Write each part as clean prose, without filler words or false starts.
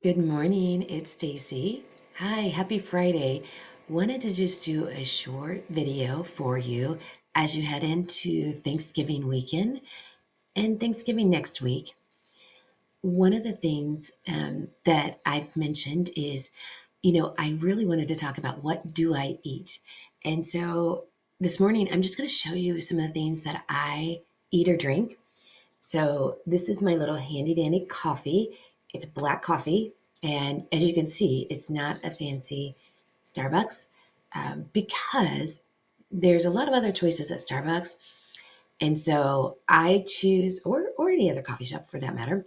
Good morning, it's Stacey. Hi, happy Friday. Wanted to just do a short video for you as you head into Thanksgiving weekend and Thanksgiving next week. One of the things that I've mentioned is, I really wanted to talk about what do I eat. And so this morning, I'm just going to show you some of the things that I eat or drink. So this is my little handy dandy coffee. It's black coffee, and as you can see, it's not a fancy Starbucks because there's a lot of other choices at Starbucks, and so I choose, or any other coffee shop for that matter.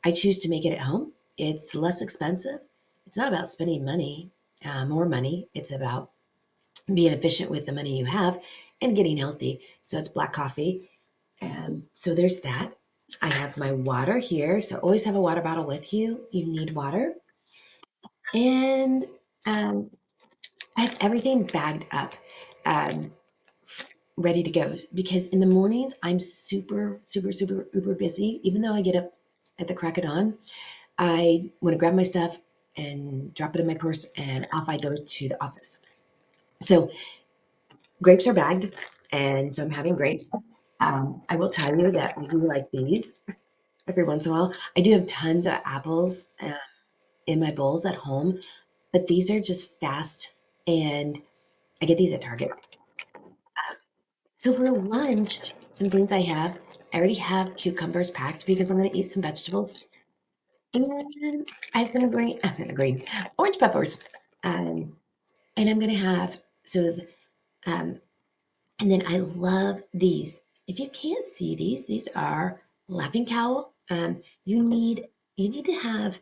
I choose to make it at home. It's less expensive. It's not about spending money, more money. It's about being efficient with the money you have and getting healthy. So it's black coffee, so there's that. I have my water here. So always have a water bottle with you. You need water. And um, I have everything bagged up, um, ready to go. Because in the mornings, I'm super, super, super, uber busy. Even though I get up at the crack of dawn, I want to grab my stuff and drop it in my purse, and off I go to the office. So grapes are bagged. And so I'm having grapes. I will tell you that we do like these every once in a while. I do have tons of apples in my bowls at home, but these are just fast, and I get these at Target. So for lunch, some things I have, I already have cucumbers packed because I'm going to eat some vegetables, and I have some green, orange peppers, um, and I'm going to have um, and then I love these. If you can't see these are laughing cow. You need to have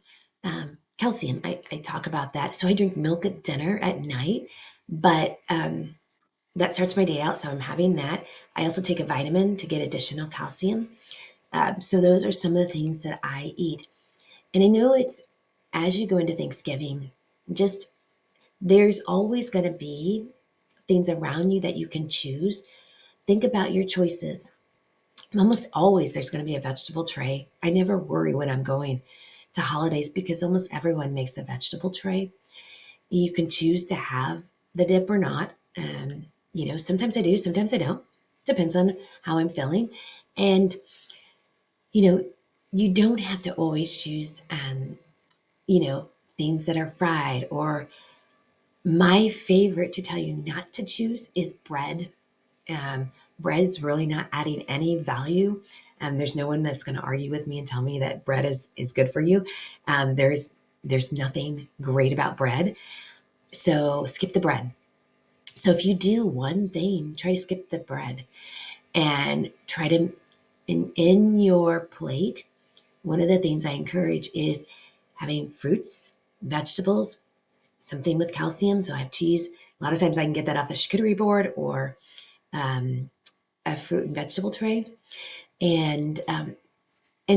calcium. I talk about that. So I drink milk at dinner at night, but that starts my day out. So I'm having that. I also take a vitamin to get additional calcium. So those are some of the things that I eat. And I know it's as you go into Thanksgiving, just there's always going to be things around you that you can choose. Think about your choices. Almost always there's going to be a vegetable tray. I never worry when I'm going to holidays because almost everyone makes a vegetable tray. You can choose to have the dip or not. Sometimes I do, sometimes I don't. Depends on how I'm feeling. And, you know, you don't have to always choose, you know, things that are fried. Or my favorite to tell you not to choose is bread. Bread's really not adding any value. There's no one that's going to argue with me and tell me that bread is good for you. There's nothing great about bread, so skip the bread. So if you do one thing, try to skip the bread and try to in your plate. One of the things I encourage is having fruits, vegetables, something with calcium. So I have cheese. A lot of times I can get that off a charcuterie board or um, a fruit and vegetable tray, and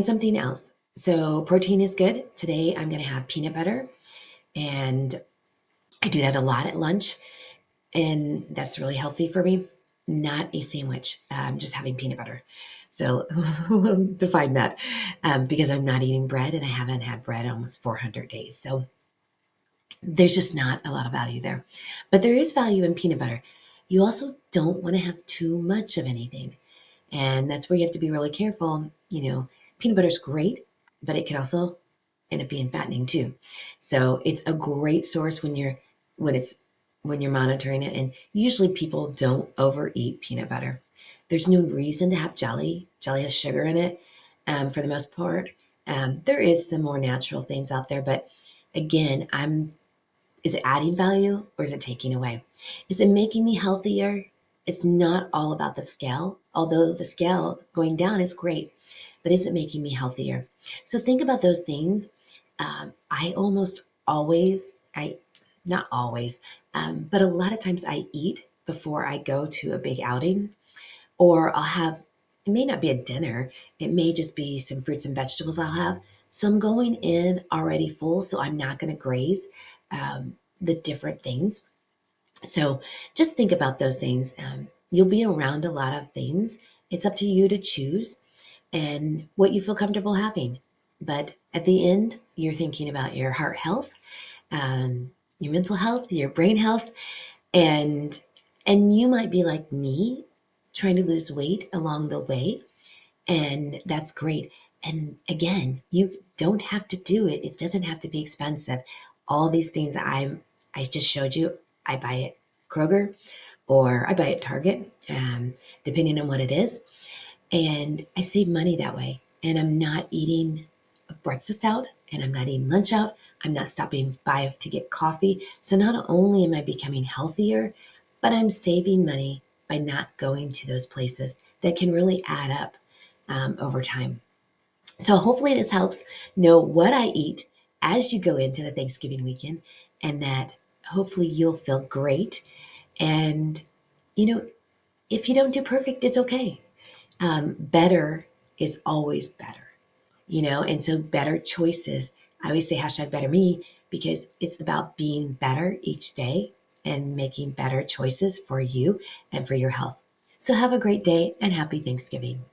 something else. So protein is good. Today I'm going to have peanut butter, and I do that a lot at lunch, and that's really healthy for me. Not a sandwich. Just having peanut butter. So we'll define that because I'm not eating bread, and I haven't had bread in almost 400 days. So there's just not a lot of value there. But there is value in peanut butter. You also don't want to have too much of anything. And that's where you have to be really careful. Peanut butter is great, but it can also end up being fattening too. So it's a great source when it's when you're monitoring it. And usually people don't overeat peanut butter. There's no reason to have jelly. Jelly has sugar in it, for the most part. There is some more natural things out there, but again, is it adding value or is it taking away? Is it making me healthier? It's not all about the scale, although the scale going down is great, but is it making me healthier? So think about those things. I almost always, not always, but a lot of times I eat before I go to a big outing, or it may not be a dinner, it may just be some fruits and vegetables I'll have. So I'm going in already full, so I'm not going to graze the different things. So just think about those things. You'll be around a lot of things. It's up to you to choose and what you feel comfortable having. But at the end, you're thinking about your heart health, your mental health, your brain health, and you might be like me, trying to lose weight along the way, and that's great. And again, you don't have to do it. It doesn't have to be expensive. All these things I just showed you, I buy at Kroger or I buy at Target, depending on what it is. And I save money that way. And I'm not eating breakfast out and I'm not eating lunch out. I'm not stopping by to get coffee. So not only am I becoming healthier, but I'm saving money by not going to those places that can really add up over time. So hopefully this helps know what I eat as you go into the Thanksgiving weekend, and that hopefully you'll feel great. And, you know, if you don't do perfect, it's okay. Better is always better, and so better choices. I always say hashtag better me because it's about being better each day and making better choices for you and for your health. So have a great day and happy Thanksgiving.